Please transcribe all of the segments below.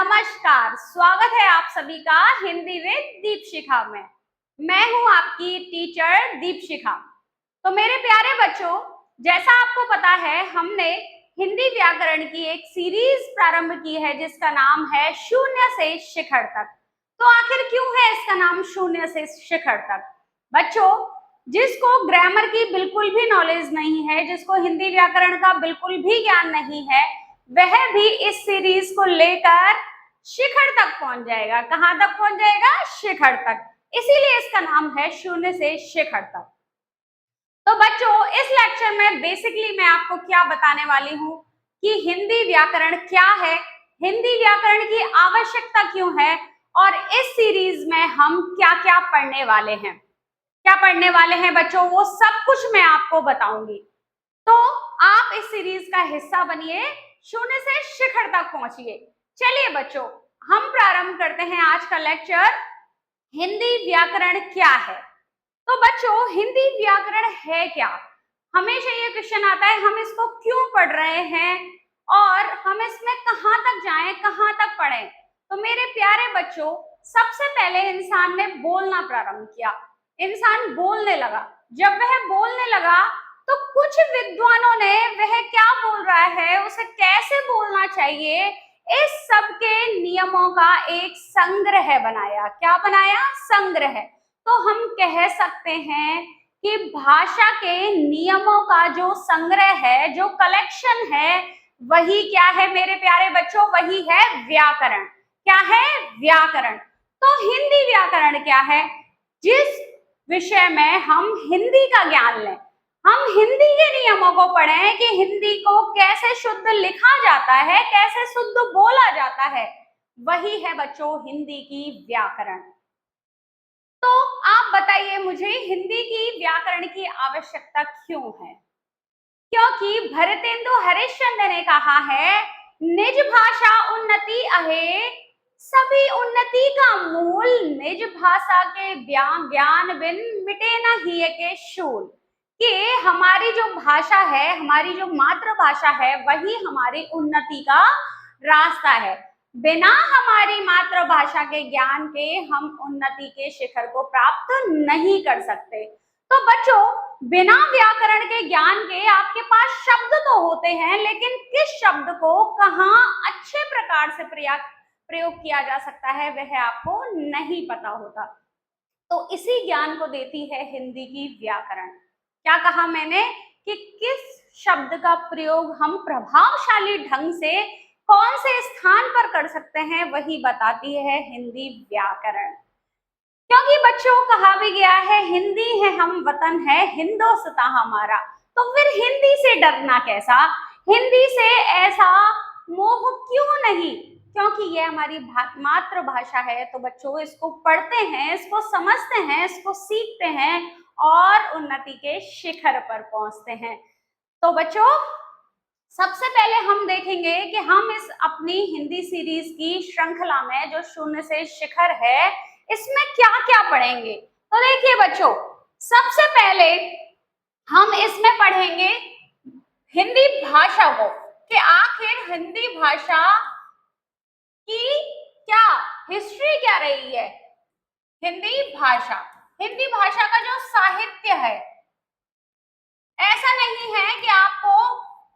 नमस्कार, स्वागत है आप सभी का हिंदी विद दीपशिखा में। मैं हूं आपकी टीचर दीपशिखा। तो मेरे प्यारे बच्चों, जैसा आपको पता है, हमने हिंदी व्याकरण की एक सीरीज प्रारंभ की है जिसका नाम है शून्य से शिखर तक। तो आखिर क्यों है इसका नाम शून्य से शिखर तक? बच्चों, जिसको ग्रामर की बिल्कुल भी नॉलेज नहीं है, जिसको हिंदी व्याकरण का बिल्कुल भी ज्ञान नहीं है, वह भी इस सीरीज को लेकर शिखर तक पहुंच जाएगा। कहां तक पहुंच जाएगा? शिखर तक। इसीलिए इसका नाम है शून्य से शिखर तक। तो बच्चों, इस लेक्चर में बेसिकली मैं आपको क्या बताने वाली हूं कि हिंदी व्याकरण क्या है, हिंदी व्याकरण की आवश्यकता क्यों है, और इस सीरीज में हम क्या क्या पढ़ने वाले हैं। क्या पढ़ने वाले हैं बच्चों, वो सब कुछ मैं आपको बताऊंगी। तो आप इस सीरीज का हिस्सा बनिए, शून्य से शिखर तक पहुंचिए। चलिए बच्चों, हम प्रारंभ करते हैं आज का लेक्चर। हिंदी व्याकरण क्या है? तो बच्चों, हिंदी व्याकरण है क्या? हमेशा ये क्वेश्चन आता है, हम इसको क्यों पढ़ रहे हैं और हम इसमें कहां तक जाएं, कहां तक पढ़ें। तो मेरे प्यारे बच्चों, सबसे पहले इंसान ने बोलना प्रारंभ किया, इंसान बोलने लगा। जब वह बोलने लगा तो कुछ विद्वानों ने वह क्या बोल रहा है, उसे कैसे बोलना चाहिए, इस सब के नियमों का एक संग्रह बनाया। क्या बनाया? संग्रह। तो हम कह सकते हैं कि भाषा के नियमों का जो संग्रह है, जो कलेक्शन है, वही क्या है मेरे प्यारे बच्चों? वही है व्याकरण। क्या है? व्याकरण। तो हिंदी व्याकरण क्या है? जिस विषय में हम हिंदी का ज्ञान लें, हम हिंदी के नियमों को पढ़ें कि हिंदी को कैसे शुद्ध लिखा जाता है, कैसे शुद्ध बोला जाता है, वही है बच्चों हिंदी की व्याकरण। तो आप बताइए मुझे, हिंदी की व्याकरण की आवश्यकता क्यों है? क्योंकि भरतेंदु हरिश्चंद्र ने कहा है, निज भाषा उन्नति अहे, सभी उन्नति का मूल, निज भाषा के ज्ञान बिन मिटे न हिय के शूल। कि हमारी जो भाषा है, हमारी जो मातृभाषा है, वही हमारी उन्नति का रास्ता है। बिना हमारी मातृभाषा के ज्ञान के हम उन्नति के शिखर को प्राप्त नहीं कर सकते। तो बच्चों, बिना व्याकरण के ज्ञान के आपके पास शब्द तो होते हैं, लेकिन किस शब्द को कहाँ अच्छे प्रकार से प्रयोग किया जा सकता है, वह आपको नहीं पता होता। तो इसी ज्ञान को देती है हिंदी की व्याकरण। क्या कहा मैंने? कि किस शब्द का प्रयोग हम प्रभावशाली ढंग से कौन से स्थान पर कर सकते हैं, वही बताती है हिंदी व्याकरण। क्योंकि बच्चों, कहा भी गया है, हिंदी है हम वतन है हिंदोस्तां हमारा। तो फिर हिंदी से डरना कैसा, हिंदी से ऐसा मोह क्यों नहीं? क्योंकि ये हमारी मातृभाषा है। तो बच्चों, इसको पढ़ते हैं, इसको समझते हैं, इसको सीखते हैं और उन्नति के शिखर पर पहुंचते हैं। तो बच्चों, सबसे पहले हम देखेंगे कि हम इस अपनी हिंदी सीरीज की श्रृंखला में जो शून्य से शिखर है, इसमें क्या क्या पढ़ेंगे। तो देखिए बच्चों, सबसे पहले हम इसमें पढ़ेंगे हिंदी भाषा को, कि आखिर हिंदी भाषा की क्या हिस्ट्री क्या रही है। हिंदी भाषा का जो साहित्य है, ऐसा नहीं है कि आपको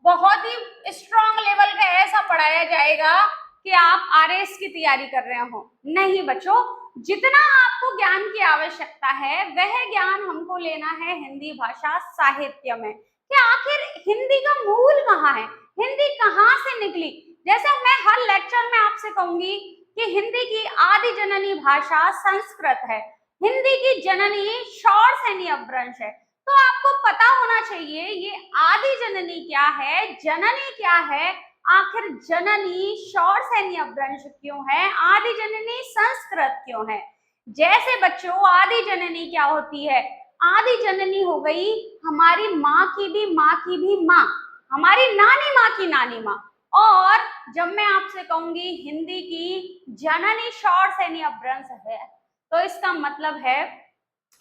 बहुत ही स्ट्रॉन्ग लेवल का ऐसा पढ़ाया जाएगा कि आप आरएस की तैयारी कर रहे हो। नहीं बच्चों, जितना आपको ज्ञान की आवश्यकता है, वह ज्ञान हमको लेना है हिंदी भाषा साहित्य में, कि आखिर हिंदी का मूल कहाँ है, हिंदी कहाँ से निकली। जैसे मैं हर लेक्चर में आपसे कहूंगी कि हिंदी की आदि जननी भाषा संस्कृत है, हिंदी की जननी शौर सैनी अपभ्रंश है। तो आपको पता होना चाहिए ये आदि जननी क्या है, जननी क्या है, आखिर जननी शौर सैनी अपभ्रंश क्यों है, आदि जननी संस्कृत क्यों है। जैसे बच्चों, आदि जननी क्या होती है? आदि जननी हो गई हमारी माँ की भी माँ की भी माँ, हमारी नानी माँ की नानी माँ। और जब मैं आपसे कहूंगी हिंदी की जननी शौर सैनी अपभ्रंश है, तो इसका मतलब है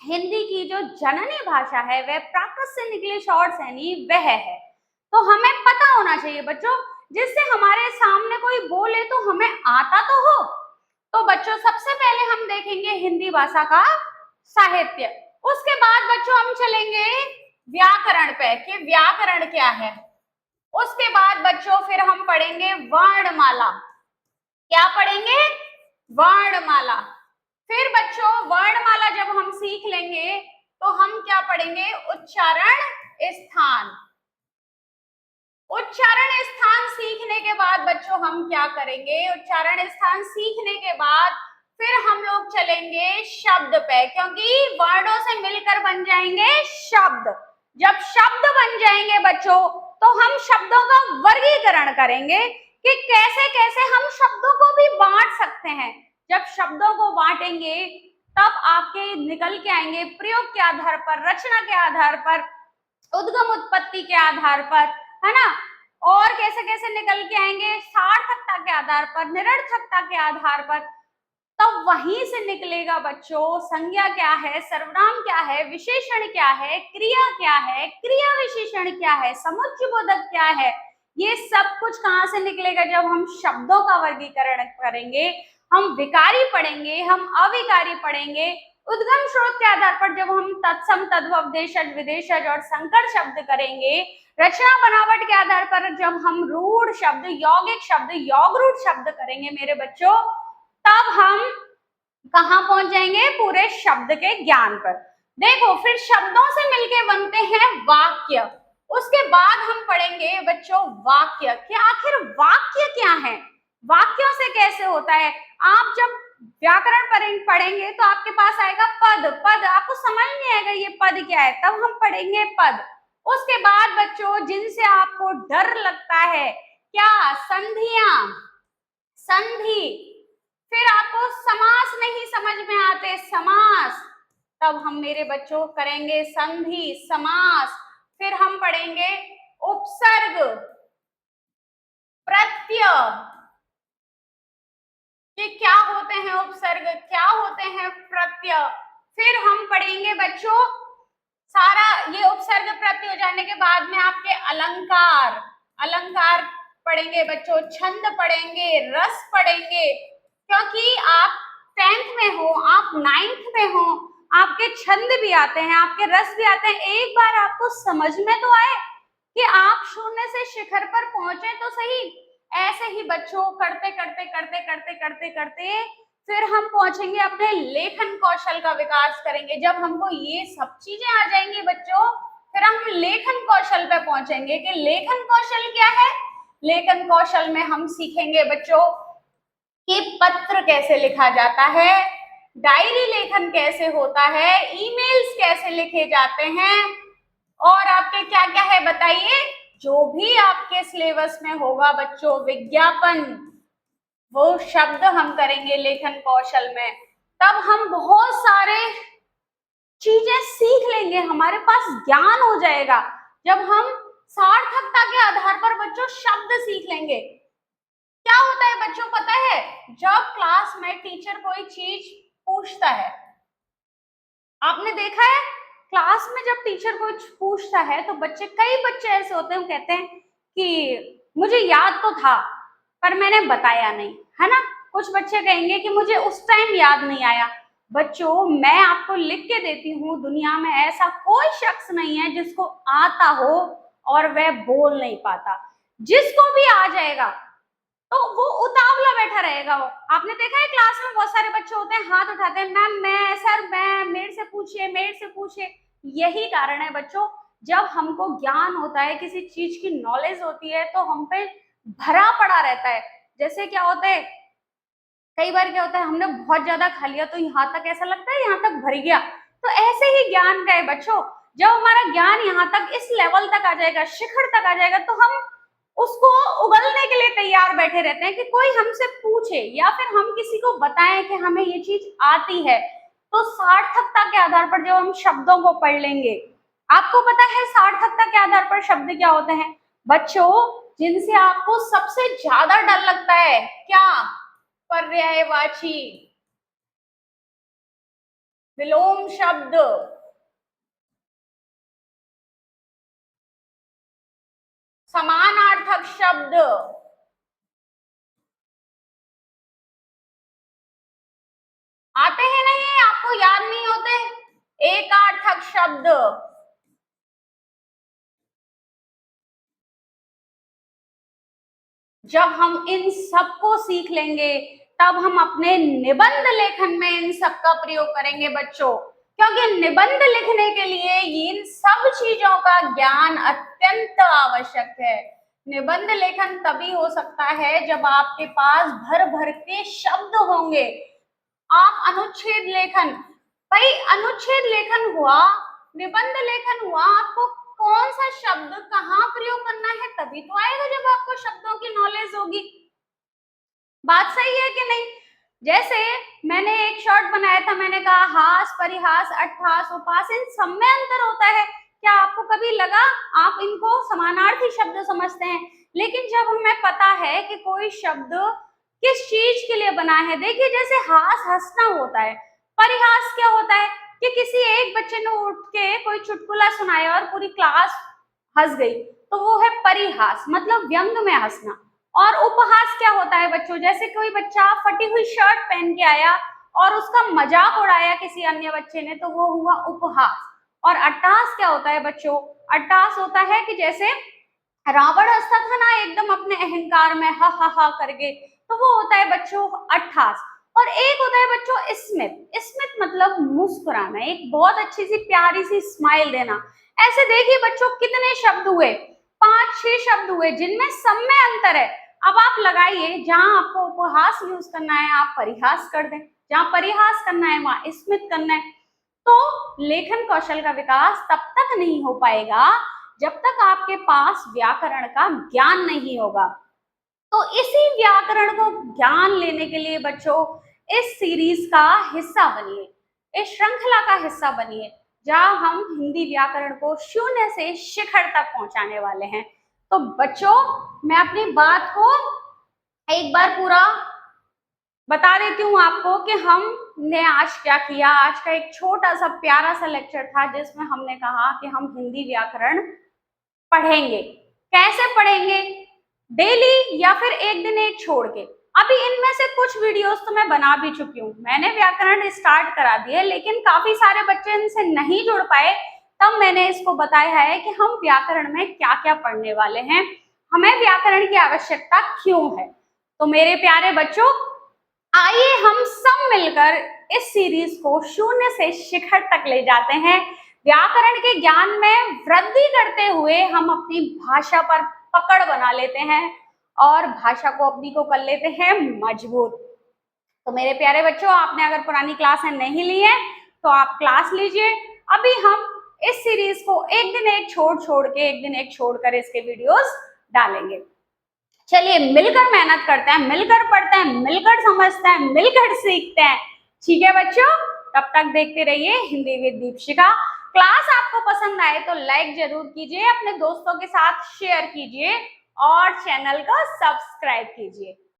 हिंदी की जो जननी भाषा है वह प्राकृत से निकली शौर सैनी वह है। तो हमें पता होना चाहिए बच्चों, जिससे हमारे सामने कोई कोई बोले तो हमें आता तो हो। तो बच्चों सबसे पहले हम देखेंगे हिंदी भाषा का साहित्य, उसके बाद बच्चों हम चलेंगे व्याकरण पे कि व्याकरण क्या है। उसके बाद बच्चों फिर हम पढ़ेंगे वर्णमाला। क्या पढ़ेंगे? वर्णमाला। फिर बच्चों वर्णमाला जब हम सीख लेंगे तो हम क्या पढ़ेंगे? उच्चारण स्थान। उच्चारण स्थान सीखने के बाद बच्चों हम क्या करेंगे? उच्चारण स्थान सीखने के बाद फिर हम लोग चलेंगे शब्द पे, क्योंकि वर्णों से मिलकर बन जाएंगे शब्द। जब शब्द बन जाएंगे बच्चों तो हम शब्दों का वर्गीकरण करेंगे कि कैसे कैसे हम शब्दों को भी बांट सकते हैं। जब शब्दों को बांटेंगे तब आपके निकल के आएंगे प्रयोग के आधार पर, रचना के आधार पर, उद्गम उत्पत्ति के आधार पर, है ना, और कैसे कैसे निकल के आएंगे सार्थकता के आधार पर, निरर्थकता के आधार पर। तो वहीं से निकलेगा बच्चों संज्ञा क्या है, सर्वनाम क्या है, विशेषण क्या है, क्रिया क्या है, क्रिया विशेषण क्या है, समुच्चय बोधक क्या है। ये सब कुछ कहाँ से निकलेगा? जब हम शब्दों का वर्गीकरण करेंगे, हम विकारी पढ़ेंगे, हम अविकारी पढ़ेंगे। उद्गम स्रोत के आधार पर जब हम तत्सम, तद्भव, देशज, विदेशज और संकर शब्द करेंगे, रचना बनावट के आधार पर जब हम रूढ़ शब्द, यौगिक शब्द, यौगरूढ़ शब्द करेंगे मेरे बच्चों, तब हम कहाँ पहुंच जाएंगे? पूरे शब्द के ज्ञान पर। देखो फिर शब्दों से मिलके बनते हैं वाक्य। उसके बाद हम पढ़ेंगे बच्चों वाक्य कि आखिर वाक्य क्या है, वाक्यों से कैसे होता है। आप जब व्याकरण पढ़ेंगे तो आपके पास आएगा पद। पद आपको समझ नहीं आएगा ये पद क्या है, तब हम पढ़ेंगे पद। उसके बाद बच्चों जिनसे आपको डर लगता है, क्या? संधियां, संधि। फिर आपको समास नहीं समझ में आते, समास, तब हम मेरे बच्चों करेंगे संधि, समास। फिर हम पढ़ेंगे उपसर्ग, प्रत्यय, कि क्या होते हैं उपसर्ग, क्या होते हैं प्रत्यय। फिर हम पढ़ेंगे बच्चों सारा ये उपसर्ग प्रत्यय हो जाने के बाद में आपके अलंकार, अलंकार पढ़ेंगे बच्चों, छंद पढ़ेंगे, रस पढ़ेंगे, क्योंकि आप 10th में हो, आप 9th में हो, आपके छंद भी आते हैं, आपके रस भी आते हैं। एक बार आपको समझ में तो आए कि आप शून्य से शिखर पर पहुंचे तो सही। ऐसे ही बच्चों करते करते करते करते करते करते फिर हम पहुंचेंगे अपने लेखन कौशल का विकास करेंगे। जब हमको ये सब चीजें आ जाएंगी बच्चों, फिर हम लेखन कौशल पे पहुंचेंगे कि लेखन कौशल क्या है। लेखन कौशल में हम सीखेंगे बच्चों कि पत्र कैसे लिखा जाता है, डायरी लेखन कैसे होता है, ईमेल्स कैसे लिखे जाते हैं, और आपके क्या क्या है बताइए। जो भी आपके सिलेबस में होगा बच्चों, विज्ञापन, वो शब्द हम करेंगे लेखन कौशल में। तब हम बहुत सारे चीजें सीख लेंगे, हमारे पास ज्ञान हो जाएगा। जब हम सार्थकता के आधार पर बच्चों शब्द सीख लेंगे। क्या होता है बच्चों पता है? जब क्लास में टीचर कोई चीज पूछता है, आपने देखा है क्लास में जब टीचर कुछ पूछता है तो बच्चे, कई बच्चे ऐसे होते हैं, वो कहते हैं कि मुझे याद तो था पर मैंने बताया नहीं, है ना। कुछ बच्चे कहेंगे कि मुझे उस टाइम याद नहीं आया। बच्चों मैं आपको लिख के देती हूँ, दुनिया में ऐसा कोई शख्स नहीं है जिसको आता हो और वह बोल नहीं पाता। जिसको भी आ जाएगा तो वो उतावला बैठा रहेगा। वो आपने देखा है क्लास में बहुत सारे बच्चे होते हैं, हाथ उठाते हैं, मैम मैं, सर मैं, मेरे से पूछिए, मेरे से पूछिए। यही कारण है बच्चों, जब हमको ज्ञान होता है, किसी चीज की नॉलेज होती है तो हम पे भरा पड़ा रहता है। जैसे क्या होता है, कई बार क्या होता है हमने बहुत ज्यादा खा लिया तो यहाँ तक ऐसा लगता है यहाँ तक भर गया। तो ऐसे ही ज्ञान का है बच्चों, जब हमारा ज्ञान यहाँ तक, इस लेवल तक आ जाएगा, शिखर तक आ जाएगा, तो हम उसको उगलने के लिए तैयार बैठे रहते हैं कि कोई हमसे पूछे या फिर हम किसी को बताएं कि हमें ये चीज आती है। तो सार्थकता के आधार पर जब हम शब्दों को पढ़ लेंगे, आपको पता है सार्थकता के आधार पर शब्द क्या होते हैं बच्चों? जिनसे आपको सबसे ज्यादा डर लगता है, क्या? पर्यायवाची, विलोम शब्द, समानार्थक शब्द, आपको याद नहीं होते? एकार्थक शब्द, जब हम इन सबको सीख लेंगे तब हम अपने निबंध लेखन में इन सब का प्रयोग करेंगे बच्चों, क्योंकि निबंध लिखने के लिए इन सब चीजों का ज्ञान अत्यंत आवश्यक है। निबंध लेखन तभी हो सकता है जब आपके पास भर भर के शब्द होंगे। आप अनुच्छेद लेखन, भाई अनुच्छेद लेखन हुआ, निबंध लेखन हुआ, आपको कौन सा शब्द कहाँ प्रयोग करना है तभी तो आएगा जब आपको शब्दों की नॉलेज होगी। बात सही है कि नहीं? जैसे मैंने एक शॉर्ट बनाया था, मैंने कहा हास, परिहास, अट्ठास, उपहास, इन सब में अंतर होता है। क्या आपको कभी लगा? आप इनको समानार्थी शब्द समझते हैं, लेकिन जब हमें पता है कि कोई शब्द किस चीज के लिए बना है, देखिए जैसे हास हंसना होता है, परिहास क्या होता है कि किसी एक बच्चे ने उठ के कोई चुटकुला सुनाया और पूरी क्लास हंस गई, तो वो है परिहास, मतलब व्यंग में हंसना। और उपहास क्या होता है बच्चों? जैसे कोई बच्चा फटी हुई शर्ट पहन के आया और उसका मजाक उड़ाया किसी अन्य बच्चे ने, तो वो हुआ उपहास। और अट्टहास क्या होता है बच्चों? अट्टहास होता है कि जैसे रावण हंसता था ना एकदम अपने अहंकार में हा हा हा करके, तो वो होता है बच्चों अट्ठास। और एक होता है बच्चों स्मित। स्मित मतलब मुस्कुराना, एक बहुत अच्छी सी प्यारी सी स्माइल देना। ऐसे देखिए बच्चों कितने शब्द हुए, 5-6 शब्द हुए जिनमें सब में अंतर है। अब आप लगाइए, जहां आपको उपहास यूज करना है आप परिहास कर दें, जहां परिहास करना है वहां स्मित करना है। तो लेखन कौशल का विकास तब तक नहीं हो पाएगा जब तक आपके पास व्याकरण का ज्ञान नहीं होगा। तो इसी व्याकरण को ज्ञान लेने के लिए बच्चों इस सीरीज का हिस्सा बनिए, इस श्रृंखला का हिस्सा बनिए, जहां हम हिंदी व्याकरण को शून्य से शिखर तक पहुंचाने वाले हैं। तो बच्चों मैं अपनी बात को एक बार पूरा बता देती हूँ आपको कि हमने आज क्या किया। आज का एक छोटा सा प्यारा सा लेक्चर था जिसमें हमने कहा कि हम हिंदी व्याकरण पढ़ेंगे। कैसे पढ़ेंगे? डेली या फिर एक दिन एक छोड़ के। अभी इनमें से कुछ वीडियोस तो मैं बना भी चुकी हूँ, मैंने व्याकरण स्टार्ट करा दिए, लेकिन काफी सारे बच्चे इनसे नहीं जुड़ पाए। तब मैंने इसको बताया है कि हम व्याकरण में क्या क्या पढ़ने वाले हैं, हमें व्याकरण की आवश्यकता क्यों है। तो मेरे प्यारे बच्चों आइए हम सब मिलकर इस सीरीज को शून्य से शिखर तक ले जाते हैं। व्याकरण के ज्ञान में वृद्धि करते हुए हम अपनी भाषा पर पकड़ बना लेते हैं और भाषा को अपनी को कर लेते हैं मजबूत। तो मेरे प्यारे बच्चों आपने अगर पुरानी क्लासें नहीं ली है तो आप क्लास लीजिए। अभी हम इस सीरीज को एक दिन एक छोड़ के, एक दिन एक छोड़कर इसके वीडियोस डालेंगे। चलिए मिलकर मेहनत करते हैं, मिलकर पढ़ते हैं, मिलकर समझते हैं, मिलकर सीखते हैं। ठीक है बच्चों, तब तक देखते रहिए हिंदी विद दीपशिखा। क्लास आपको पसंद आए तो लाइक जरूर कीजिए, अपने दोस्तों के साथ शेयर कीजिए और चैनल को सब्सक्राइब कीजिए।